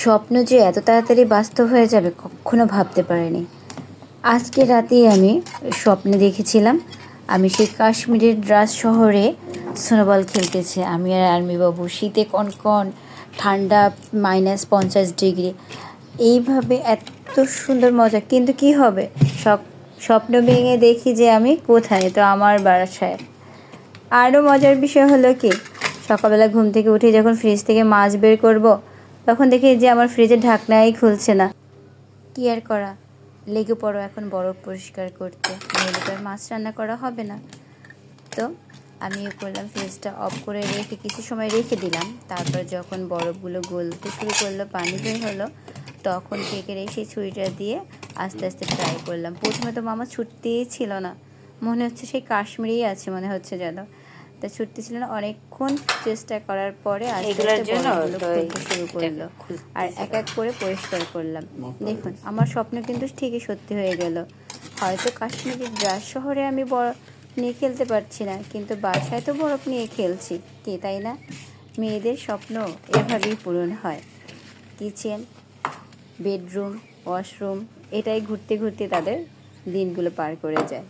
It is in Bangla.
স্বপ্ন যে এত তাড়াতাড়ি বাস্তব হয়ে যাবে কখনো ভাবতে পারিনি। আজকে রাতেই আমি স্বপ্নে দেখেছিলাম আমি সেই কাশ্মীরের দ্রাস শহরে স্নোবল খেলতেছি, আমি আর আর্মিবাবু। শীতে কনকন, ঠান্ডা -50 ডিগ্রি। এইভাবে এত সুন্দর মজা, কিন্তু কি হবে, স্বপ্ন ভেঙে দেখি যে আমি কোথায়, তো আমার বাসায়। আরও মজার বিষয় হলো কি, সকালবেলা ঘুম থেকে উঠে যখন ফ্রিজ থেকে মাছ বের করব, তখন দেখি যে আমার ফ্রিজের ঢাকনাই খুলছে না। কি আর করা, লেগে পড়ো এখন বরফ পরিষ্কার করতে, নইলে তো আর মাছ রান্না করা হবে না। তো আমি করলাম, ফ্রিজটা অফ করে রেখে কিছু সময় রেখে দিলাম। তারপর যখন বরফগুলো গলতে শুরু করলো, পানি বের হলো, তখন কেকের সেই ছুরিটা দিয়ে আস্তে আস্তে ট্রাই করলাম। প্রথমে তো মামা ছুটতেই ছিল না, মনে হচ্ছে সেই কাশ্মীরেই আছে মনে হচ্ছে যেন। তা ছুটতে ছিল না, অনেকক্ষণ চেষ্টা করার পরে আস্তে আস্তে বরফগুলো খুলতে শুরু করলো, আর এক এক করে পরিষ্কার করলাম। দেখুন, আমার স্বপ্ন কিন্তু ঠিকই সত্যি হয়ে গেল। হয়তো কাশ্মীরের দ্রাস শহরে আমি বরফ নিয়ে খেলতে পারছি না, কিন্তু বাসায় তো বরফ নিয়ে খেলছি, কি তাই না? মেয়েদের স্বপ্ন এভাবেই পূরণ হয়। কিচেন, বেডরুম, ওয়াশরুম, এটাই ঘুরতে ঘুরতে তাদের দিনগুলো পার করে যায়।